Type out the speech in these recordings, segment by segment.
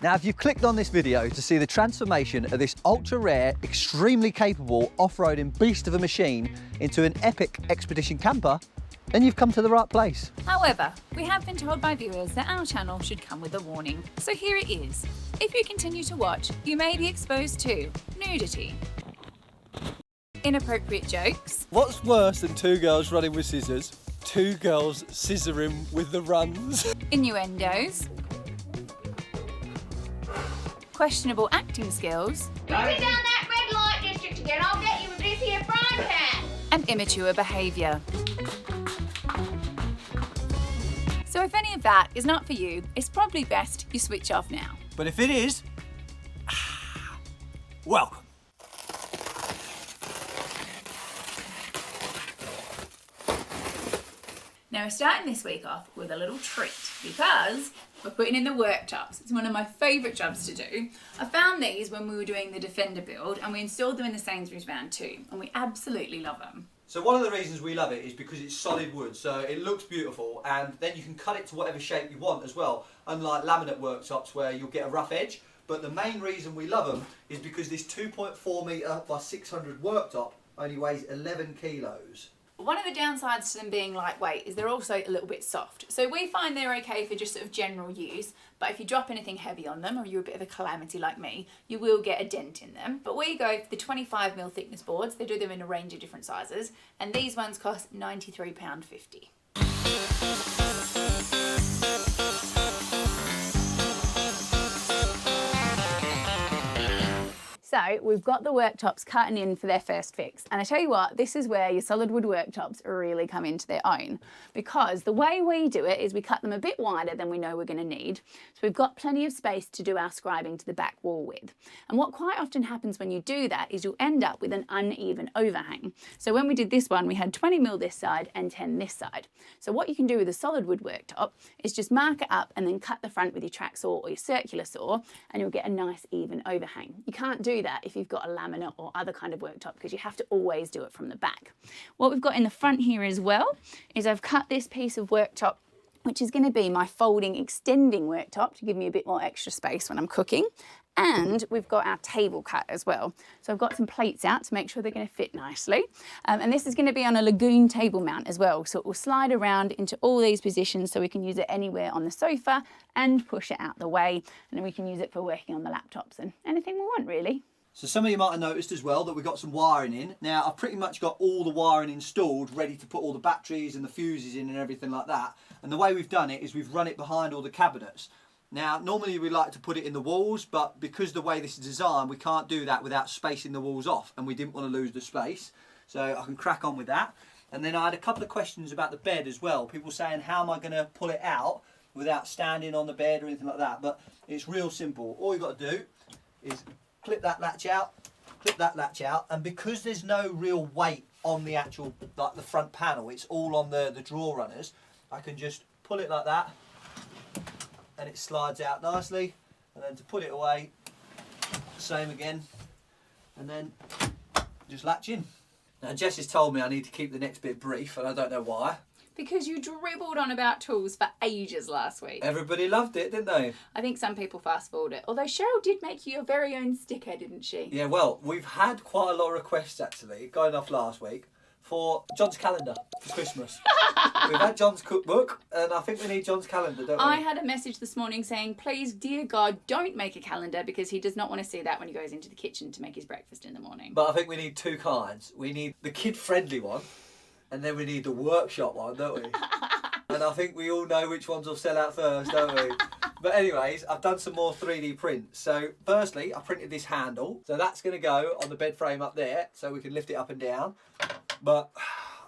Now, if you've clicked on this video to see the transformation of this ultra rare, extremely capable off-roading beast of a machine into an epic expedition camper, then you've come to the right place. However, we have been told by viewers that our channel should come with a warning. So here it is. If you continue to watch, you may be exposed to nudity, inappropriate jokes. What's worse than two girls running with scissors? Two girls scissoring with the runs. Innuendos, questionable acting skills, Drive it down that red light district again, I'll get you with this here frying pan. and immature behaviour. So if any of that is not for you, it's probably best you switch off now. But if it is, welcome. Now we're starting this week off with a little treat because we're putting in the worktops. It's one of my favourite jobs to do. I found these when we were doing the Defender build and we installed them in the Sainsbury's van too, and we absolutely love them. So one of the reasons we love it is because it's solid wood, so it looks beautiful, and then you can cut it to whatever shape you want as well, unlike laminate worktops where you'll get a rough edge. But the main reason we love them is because this 2.4 metre by 600 worktop only weighs 11 kilos. One of the downsides to them being lightweight is they're also a little bit soft. So we find they're okay for just sort of general use, but if you drop anything heavy on them, or you're a bit of a calamity like me, you will get a dent in them. But we go for the 25mm thickness boards. They do them in a range of different sizes, and these ones cost £93.50. So we've got the worktops cutting in for their first fix. And I tell you what, this is where your solid wood worktops really come into their own, because the way we do it is we cut them a bit wider than we know we're going to need. So we've got plenty of space to do our scribing to the back wall with. And what quite often happens when you do that is you'll end up with an uneven overhang. So when we did this one, we had 20mm this side and 10 this side. So what you can do with a solid wood worktop is just mark it up and then cut the front with your track saw or your circular saw, and you'll get a nice even overhang. You can't do that if you've got a laminate or other kind of worktop, because you have to always do it from the back. What we've got in the front here as well is I've cut this piece of worktop, which is going to be my folding extending worktop to give me a bit more extra space when I'm cooking. And we've got our table cut as well. So I've got some plates out to make sure they're going to fit nicely. And this is going to be on a lagoon table mount as well. So it will slide around into all these positions so we can use it anywhere on the sofa and push it out the way. And then we can use it for working on the laptops and anything we want, really. So some of you might have noticed as well that we've got some wiring in. Now I've pretty much got all the wiring installed, ready to put all the batteries and the fuses in and everything like that. And the way we've done it is we've run it behind all the cabinets. Now normally we like to put it in the walls, but because the way this is designed, we can't do that without spacing the walls off, and we didn't want to lose the space. So I can crack on with that. And then I had a couple of questions about the bed as well. People saying, how am I going to pull it out without standing on the bed or anything like that? But it's real simple. All you've got to do is clip that latch out, and because there's no real weight on the actual, like the front panel, it's all on the drawer runners, I can just pull it like that and it slides out nicely. And then to put it away, same again, and then just latch in. Now Jess has told me I need to keep the next bit brief, and I don't know why. Because you dribbled on about tools for ages last week. Everybody loved it, didn't they? I think some people fast forward it. Although Cheryl did make you your very own sticker, didn't she? Yeah, well, we've had quite a lot of requests actually, going off last week, for John's calendar for Christmas. We've had John's cookbook, and I think we need John's calendar, don't we? I had a message this morning saying, please, dear God, don't make a calendar, because he does not want to see that when he goes into the kitchen to make his breakfast in the morning. But I think we need two kinds. We need the kid-friendly one, and then we need the workshop one, don't we? And I think we all know which ones will sell out first, don't we? But anyways, I've done some more 3D prints. So firstly, I printed this handle. So that's going to go on the bed frame up there, so we can lift it up and down. But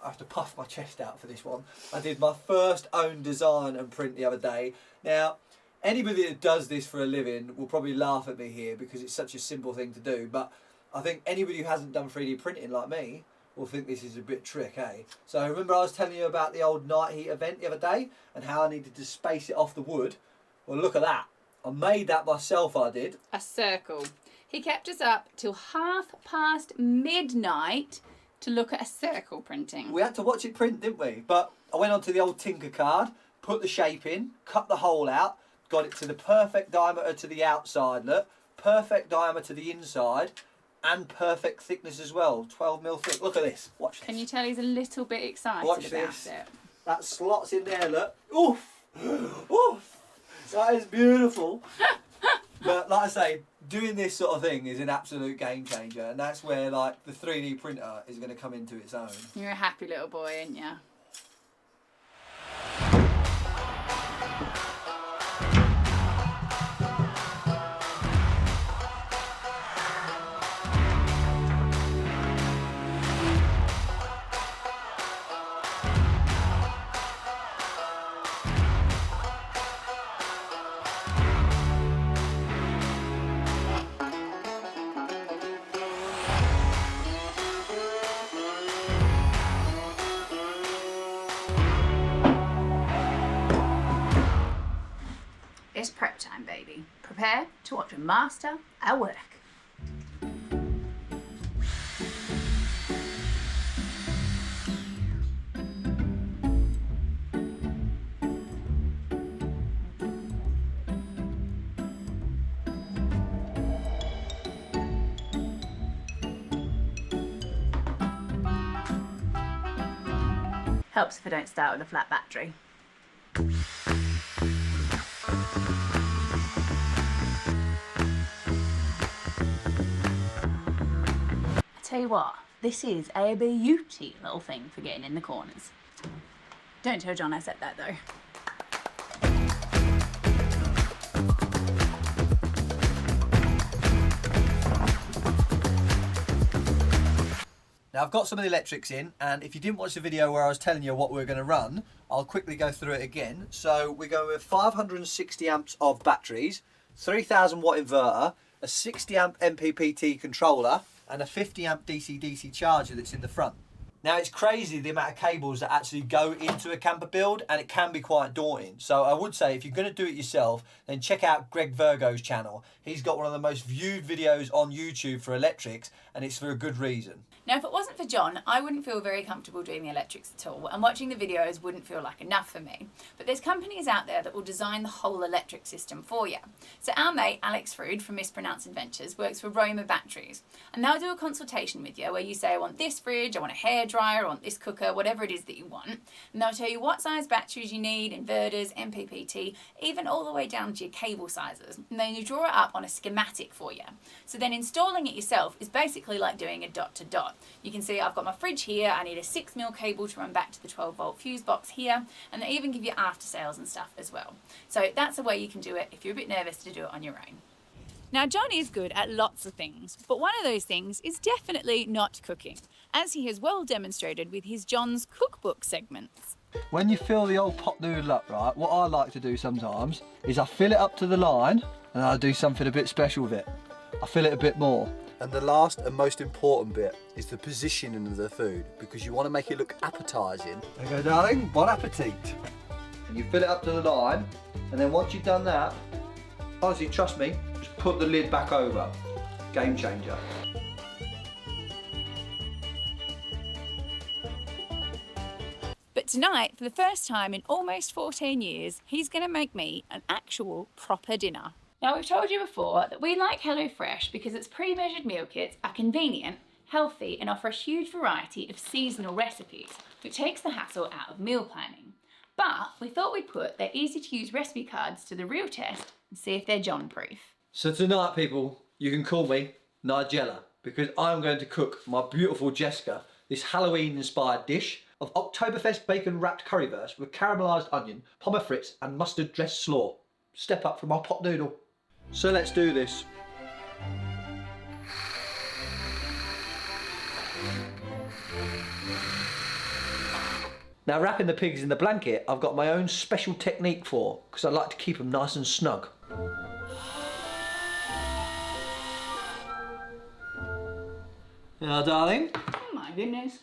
I have to puff my chest out for this one. I did my first own design and print the other day. Now, anybody that does this for a living will probably laugh at me here because it's such a simple thing to do. But I think anybody who hasn't done 3D printing like me will think this is a bit trick, eh? So remember I was telling you about the old night heat event the other day and how I needed to space it off the wood? Well, look at that. I made that myself, I did. A circle. He kept us up till midnight to look at a circle printing. We had to watch it print, didn't we? But I went onto the old Tinker card, put the shape in, cut the hole out, got it to the perfect diameter to the outside, look. Perfect diameter to the inside, and perfect thickness as well. 12mm thick. Look at this. Watch this. Can you tell he's a little bit excited Watch about this. it? That slots in there, look. Oof! Oof! That is beautiful. But like I say, doing this sort of thing is an absolute game changer, and that's where like the 3D printer is going to come into its own. You're a happy little boy, aren't you? It's prep time, baby. Prepare to watch a master at work. Helps if I don't start with a flat battery. Tell you what, this is a beauty little thing for getting in the corners. Don't tell John I said that though. Now I've got some of the electrics in, and if you didn't watch the video where I was telling you what we're going to run, I'll quickly go through it again. So we're going with 560 amps of batteries, 3000 watt inverter, a 60 amp MPPT controller, and a 50 amp DC-DC charger that's in the front. Now it's crazy the amount of cables that actually go into a camper build, and it can be quite daunting. So I would say if you're going to do it yourself, then check out Greg Virgo's channel. He's got one of the most viewed videos on YouTube for electrics, and it's for a good reason. Now, if it wasn't for John, I wouldn't feel very comfortable doing the electrics at all, and watching the videos wouldn't feel like enough for me. But there's companies out there that will design the whole electric system for you. So our mate, Alex Frood from Mispronounced Adventures, works for Roma Batteries, and they'll do a consultation with you where you say, I want this fridge, I want a hairdryer, I want this cooker, whatever it is that you want. And they'll tell you what size batteries you need, inverters, MPPT, even all the way down to your cable sizes. And then you draw it up on a schematic for you. So then installing it yourself is basically like doing a dot to dot. You can see I've got my fridge here, I need a 6mm cable to run back to the 12-volt fuse box here, and they even give you after sales and stuff as well. So that's a way you can do it if you're a bit nervous to do it on your own. Now, John is good at lots of things, but one of those things is definitely not cooking, as he has well demonstrated with his John's Cookbook segments. When you fill the old pot noodle up, right, what I like to do sometimes is I fill it up to the line and I do something a bit special with it. I fill it a bit more. And the last and most important bit is the positioning of the food, because you want to make it look appetising. There you go, darling, bon appetit. And you fill it up to the line, and then once you've done that, honestly, trust me, just put the lid back over. Game changer. But tonight, for the first time in almost 14 years, he's going to make me an actual proper dinner. Now, we've told you before that we like HelloFresh because its pre-measured meal kits are convenient, healthy, and offer a huge variety of seasonal recipes, which takes the hassle out of meal planning. But we thought we'd put their easy-to-use recipe cards to the real test and see if they're John-proof. So tonight, people, you can call me Nigella, because I'm going to cook my beautiful Jessica this Halloween-inspired dish of Oktoberfest bacon-wrapped currywurst with caramelised onion, pommes frites, and mustard-dressed slaw. Step up from our pot noodle. So let's do this. Now, wrapping the pigs in the blanket, I've got my own special technique for, because I like to keep them nice and snug. Now, darling. Oh my goodness.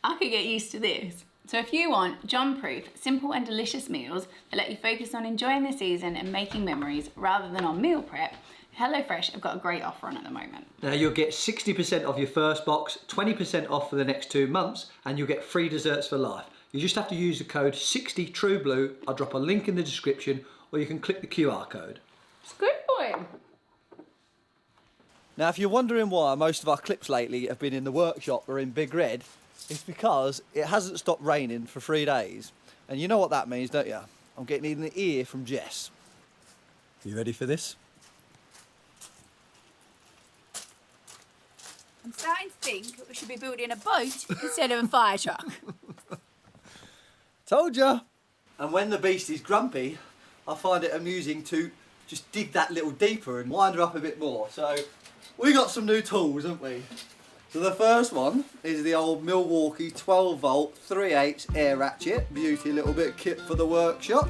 I could get used to this. So if you want John-proof, simple and delicious meals that let you focus on enjoying the season and making memories rather than on meal prep, HelloFresh have got a great offer on at the moment. Now you'll get 60% off your first box, 20% off for the next 2 months, and you'll get free desserts for life. You just have to use the code 60TrueBlue. I'll drop a link in the description, or you can click the QR code. It's good boy. Now, if you're wondering why most of our clips lately have been in the workshop or in Big Red, it's because it hasn't stopped raining for 3 days. And you know what that means, don't you? I'm getting in the ear from Jess. You ready for this? I'm starting to think that we should be building a boat instead of a fire truck. Told ya! And when the beast is grumpy, I find it amusing to just dig that little deeper and wind her up a bit more. So we got some new tools, haven't we? So the first one is the old Milwaukee 12 volt 3/8 air ratchet. Beauty little bit of kit for the workshop.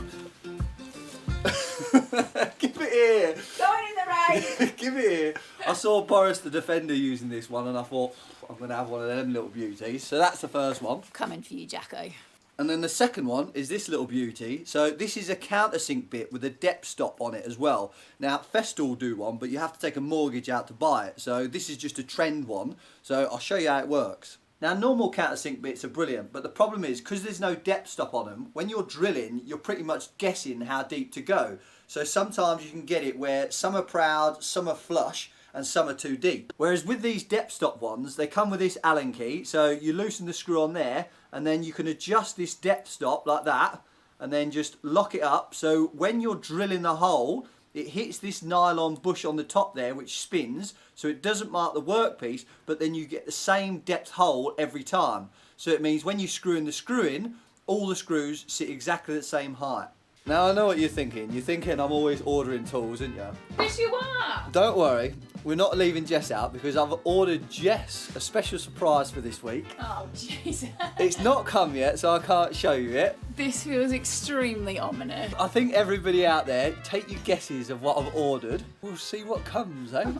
Give it here. Going in the rain. Give it here. I saw Boris the Defender using this one and I thought, I'm going to have one of them little beauties. So that's the first one. Coming for you, Jacko. And then the second one is this little beauty. So this is a countersink bit with a depth stop on it as well. Now, Festool do one, but you have to take a mortgage out to buy it. So this is just a trend one. So I'll show you how it works. Now, normal countersink bits are brilliant, but the problem is, because there's no depth stop on them, when you're drilling, you're pretty much guessing how deep to go. So sometimes you can get it where some are proud, some are flush, and some are too deep. Whereas with these depth stop ones, they come with this Allen key, so you loosen the screw on there, and then you can adjust this depth stop like that, and then just lock it up, so when you're drilling the hole, it hits this nylon bush on the top there, which spins, so it doesn't mark the workpiece, but then you get the same depth hole every time. So it means when you screw in the screw in, all the screws sit exactly the same height. Now I know what you're thinking. You're thinking I'm always ordering tools, aren't you? Yes, you are. Don't worry, we're not leaving Jess out because I've ordered Jess a special surprise for this week. Oh, Jesus. It's not come yet, so I can't show you it. This feels extremely ominous. I think everybody out there, take your guesses of what I've ordered. We'll see what comes, eh?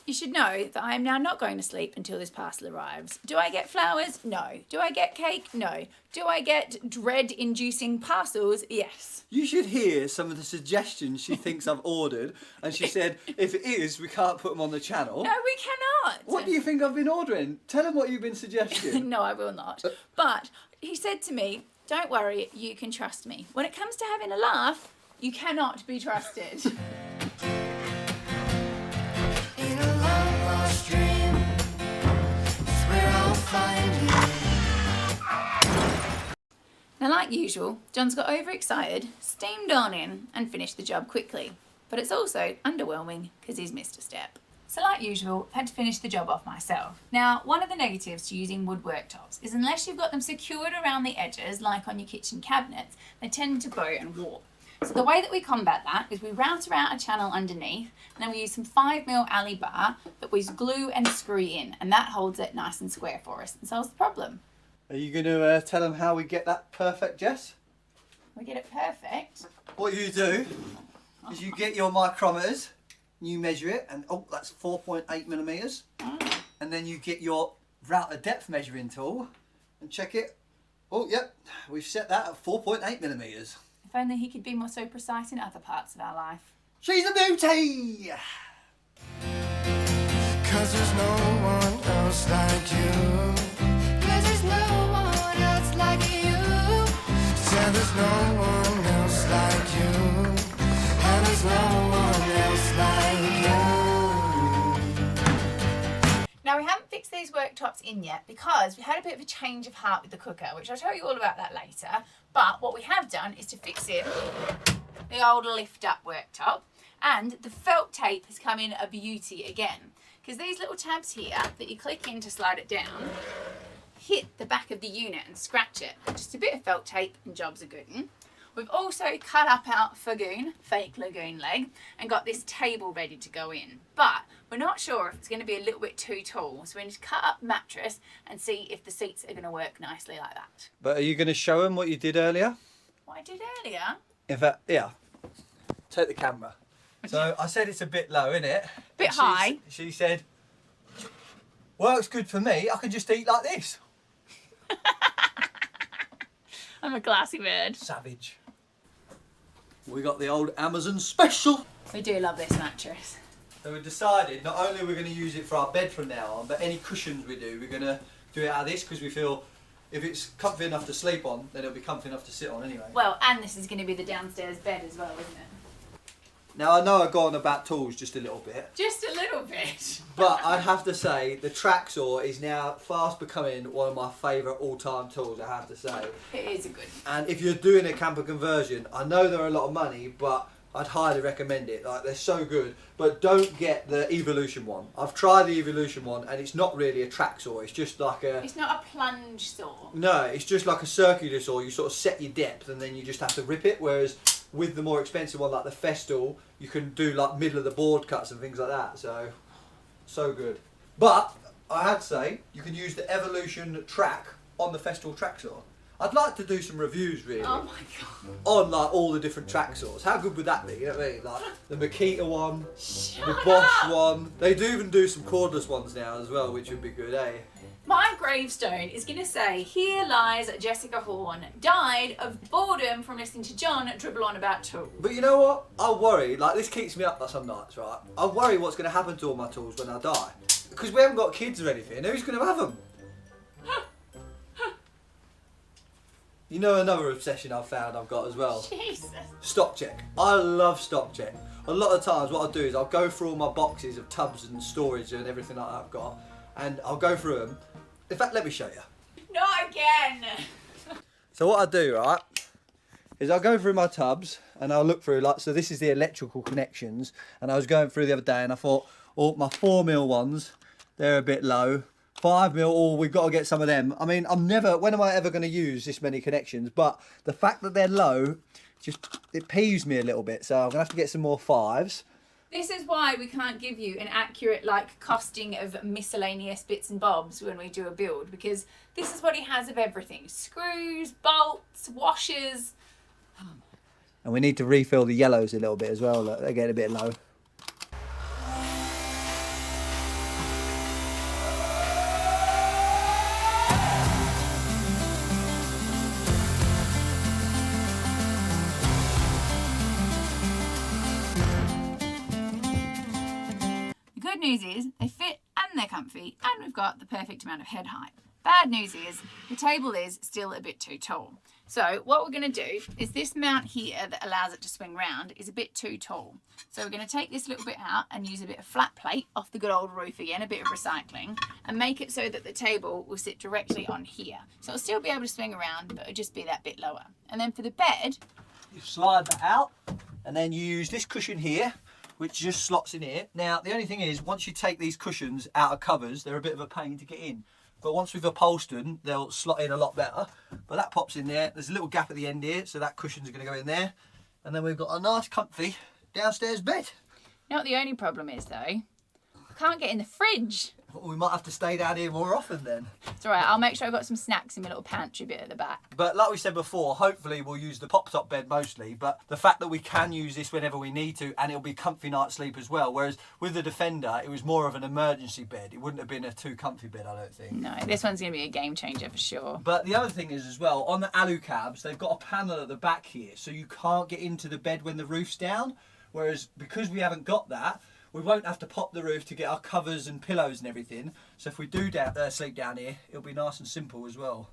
You should know that I am now not going to sleep until this parcel arrives. Do I get flowers? No. Do I get cake? No. Do I get dread-inducing parcels? Yes. You should hear some of the suggestions she thinks I've ordered, and she said, if it is, we can't put them on the channel. No, we cannot. What do you think I've been ordering? Tell them what you've been suggesting. No, I will not. But he said to me, don't worry, you can trust me. When it comes to having a laugh, you cannot be trusted. Now, like usual, John's got overexcited, steamed on in, and finished the job quickly. But it's also underwhelming because he's missed a step. So like usual, I've had to finish the job off myself. Now, one of the negatives to using wood worktops is unless you've got them secured around the edges, like on your kitchen cabinets, they tend to bow and warp. So the way that we combat that is we route around a channel underneath, and then we use some 5mm alley bar that we glue and screw in, and that holds it nice and square for us and solves the problem. Are you going to tell them how we get that perfect, Jess? We get it perfect. What you do is you get your micrometers, you measure it, and oh, that's 4.8mm. And then you get your router depth measuring tool and check it. Oh, yep, we've set that at 4.8mm. If only he could be more so precise in other parts of our life. She's a beauty! 'Cause there's no one else like you. 'Cause there's no one else like you. Said there's no one else like you. And there's no one else like you. Now, we haven't fixed these worktops in yet because we had a bit of a change of heart with the cooker, which I'll tell you all about that later. But what we have done is to fix it, the old lift-up worktop, and the felt tape has come in a beauty again. Because these little tabs here that you click in to slide it down hit the back of the unit and scratch it. Just a bit of felt tape and jobs are good. We've also cut up our Fagoon, fake lagoon leg, and got this table ready to go in. But we're not sure if it's going to be a little bit too tall, so we need to cut up mattress and see if the seats are going to work nicely like that. But are you going to show them what you did earlier? What I did earlier? In fact, yeah. Take the camera. So I said it's a bit low, innit? Bit high. She said, works good for me, I can just eat like this. I'm a classy bird. Savage. We got the old Amazon special. We do love this mattress. So we decided not only we're going to use it for our bed from now on, but any cushions we do, we're going to do it out of this because we feel if it's comfy enough to sleep on, then it'll be comfy enough to sit on anyway. Well, and this is going to be the downstairs bed as well, isn't it? Now I know I've gone about tools just a little bit, Just a little bit. but I'd have to say the track saw is now fast becoming one of my favourite all-time tools, I have to say. It is a good. And if you're doing a camper conversion, I know they're a lot of money, but I'd highly recommend it. Like, they're so good. But don't get the Evolution one. I've tried the Evolution one, and it's not really a track saw. It's just like a... It's not a plunge saw. No, it's just like a circular saw. You sort of set your depth, and then you just have to rip it. Whereas with the more expensive one, like the Festool, you can do like middle of the board cuts and things like that. So good. But I had to say, you can use the Evolution track on the Festool track saw. I'd like to do some reviews, really. Oh my god. On like all the different track saws. How good would that be? You know what I mean? Like the Makita one, Shut the Bosch up. one. They do even do some cordless ones now as well, which would be good, eh? My gravestone is going to say, here lies Jessica Horn, died of boredom from listening to John dribble on about tools. But you know what? I worry, like this keeps me up some nights, right? I worry what's going to happen to all my tools when I die. Because we haven't got kids or anything, who's going to have them? You know another obsession I've found I've got as well? Jesus. Stock check. I love stock check. A lot of times what I'll do is I'll go through all my boxes of tubs and storage and everything like that I've got, and I'll go through them. In fact, let me show you. Not again. So what I do, right, is I'll go through my tubs and I'll look through, like, so this is the electrical connections, and I was going through the other day and I thought, oh, my 4mm ones, they're a bit low. 5mm, oh, we've got to get some of them. I mean, when am I ever going to use this many connections? But the fact that they're low, it peeves me a little bit. So I'm going to have to get some more 5s. This is why we can't give you an accurate costing of miscellaneous bits and bobs when we do a build, because this is what he has of everything. Screws, bolts, washers. And we need to refill the yellows a little bit as well. Look, they're getting a bit low. The good news is they fit and they're comfy, and we've got the perfect amount of head height. Bad news is the table is still a bit too tall. So what we're going to do is this mount here that allows it to swing round is a bit too tall. So we're going to take this little bit out and use a bit of flat plate off the good old roof again, a bit of recycling, and make it so that the table will sit directly on here. So it'll still be able to swing around, but it'll just be that bit lower. And then for the bed, You slide that out, and then you use this cushion here, which just slots in here. Now, the only thing is, once you take these cushions out of covers, they're a bit of a pain to get in. But once we've upholstered, they'll slot in a lot better. But that pops in there. There's a little gap at the end here, so that cushion's going to go in there. And then we've got a nice, comfy downstairs bed. you know what the only problem is though? I can't get in the fridge. We might have to stay down here more often then. It's all right, I'll make sure I've got some snacks in my little pantry bit at the back. But like we said before, hopefully we'll use the pop-top bed mostly. But the fact that we can use this whenever we need to, and it'll be comfy night sleep as well. Whereas with the Defender, it was more of an emergency bed. It wouldn't have been a too comfy bed, I don't think. No, this one's going to be a game changer for sure. But the other thing is as well, on the alu cabs, they've got a panel at the back here, so you can't get into the bed when the roof's down. Whereas because we haven't got that, we won't have to pop the roof to get our covers and pillows and everything. So if we do sleep down here, it'll be nice and simple as well.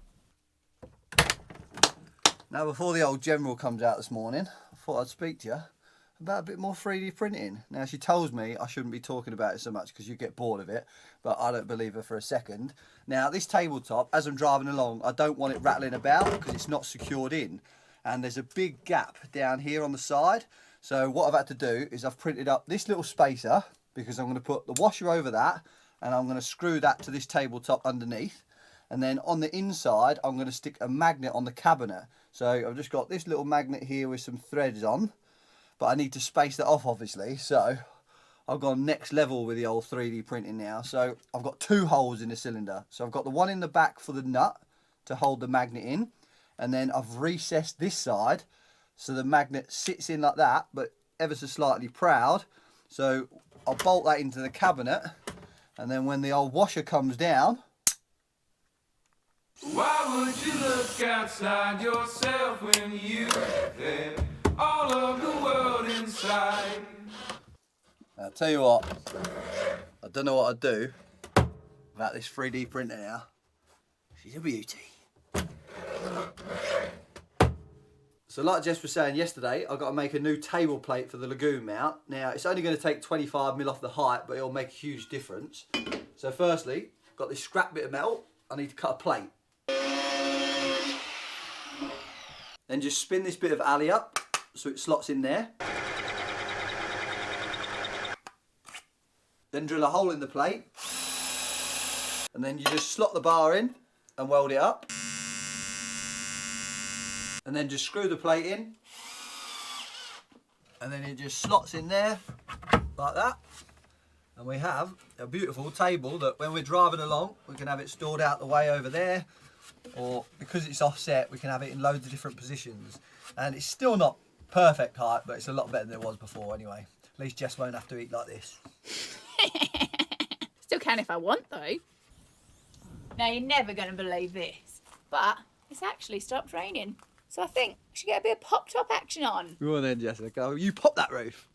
Now, before the old General comes out this morning, I thought I'd speak to you about a bit more 3D printing. Now, she tells me I shouldn't be talking about it so much because you get bored of it, but I don't believe her for a second. Now, this tabletop, as I'm driving along, I don't want it rattling about because it's not secured in. And there's a big gap down here on the side. So what I've had to do is I've printed up this little spacer because I'm going to put the washer over that, and I'm going to screw that to this tabletop underneath. And then on the inside, I'm going to stick a magnet on the cabinet. So I've just got this little magnet here with some threads on, but I need to space that off obviously. So I've gone next level with the old 3D printing now. So I've got 2 holes in the cylinder. So I've got the one in the back for the nut to hold the magnet in. And then I've recessed this side so the magnet sits in like that, but ever so slightly proud. So I'll bolt that into the cabinet, and then when the old washer comes down... Why would you look outside yourself when you have all of the world inside? I'll tell you what, I don't know what I'd do without this 3D printer now. She's a beauty. So like Jess was saying yesterday, I've got to make a new table plate for the lagoon mount. Now, it's only going to take 25mm off the height, but it'll make a huge difference. So firstly, I've got this scrap bit of metal. I need to cut a plate. Then just spin this bit of alley up so it slots in there. Then drill a hole in the plate. And then you just slot the bar in and weld it up. And then just screw the plate in. And then it just slots in there like that. And we have a beautiful table that when we're driving along, we can have it stored out the way over there. Or because it's offset, we can have it in loads of different positions. And it's still not perfect height, but it's a lot better than it was before anyway. At least Jess won't have to eat like this. Still can if I want though. Now you're never going to believe this, but it's actually stopped raining. So I think we should get a bit of pop-top action on. Go on then, Jessica. You pop that roof.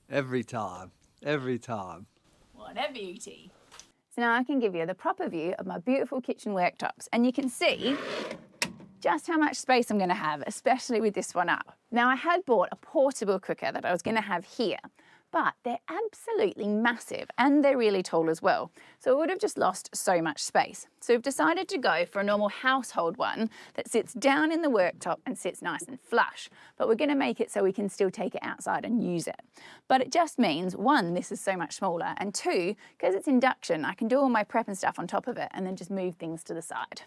Every time. Every time. What a beauty. So now I can give you the proper view of my beautiful kitchen worktops, and you can see just how much space I'm going to have, especially with this one up. Now I had bought a portable cooker that I was going to have here, but they're absolutely massive and they're really tall as well. So I would have just lost so much space. So we've decided to go for a normal household one that sits down in the worktop and sits nice and flush. But we're going to make it so we can still take it outside and use it. But it just means, one, this is so much smaller, and two, because it's induction, I can do all my prep and stuff on top of it and then just move things to the side.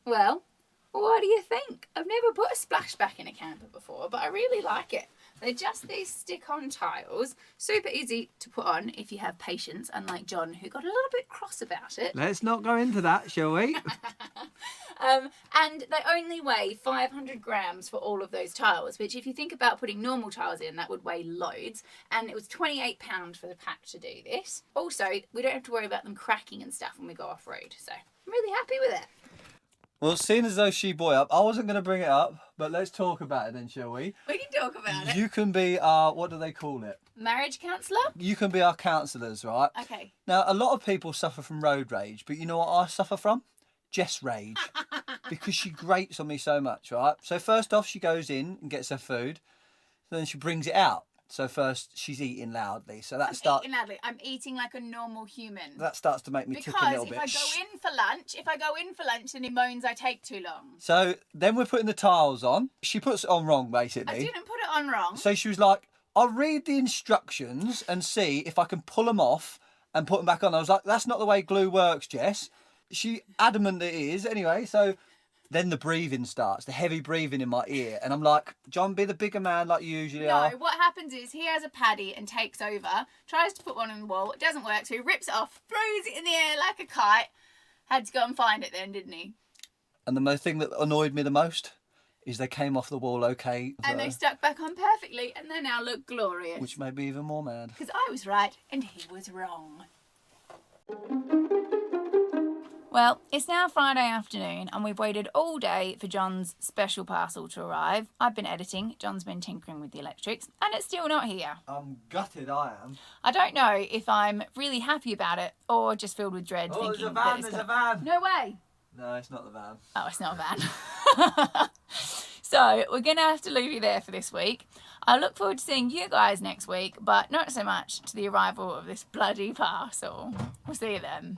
Well, what do you think? I've never put a splashback in a camper before, but I really like it. They're just these stick-on tiles, super easy to put on if you have patience, unlike John, who got a little bit cross about it. Let's not go into that, shall we? And they only weigh 500 grams for all of those tiles, which if you think about putting normal tiles in, that would weigh loads. And it was £28 for the pack to do this. Also, we don't have to worry about them cracking and stuff when we go off-road, so I'm really happy with it. Well, seeing as though she brought it up, I wasn't going to bring it up, but let's talk about it then, shall we? We can talk about it. You can be our, what do they call it? Marriage counsellor? You can be our counsellors, right? Okay. Now, a lot of people suffer from road rage, but you know what I suffer from? Jess rage. Because she grates on me so much, right? So first off, she goes in and gets her food. Then she brings it out. So first, she's eating loudly. So that starts. I'm eating like a normal human. That starts to make me tick a little bit. Because if I go in for lunch, then he moans I take too long. So then we're putting the tiles on. She puts it on wrong, basically. I didn't put it on wrong. So she was like, I'll read the instructions and see if I can pull them off and put them back on. I was like, that's not the way glue works, Jess. She adamant it is. Anyway, so then the breathing starts, the heavy breathing in my ear. And I'm like, John, be the bigger man like you usually are. No, what happens is he has a paddy and takes over, tries to put one on the wall, it doesn't work, so he rips it off, throws it in the air like a kite. Had to go and find it then, didn't he? And the thing that annoyed me the most is they came off the wall okay. And they stuck back on perfectly, and they now look glorious. Which made me even more mad. Because I was right and he was wrong. Well, it's now Friday afternoon and we've waited all day for John's special parcel to arrive. I've been editing, John's been tinkering with the electrics, and it's still not here. I'm gutted, I am. I don't know if I'm really happy about it or just filled with dread thinking that it's there's a van. No way. No, it's not the van. Oh, it's not a van. So we're going to have to leave you there for this week. I look forward to seeing you guys next week, but not so much to the arrival of this bloody parcel. We'll see you then.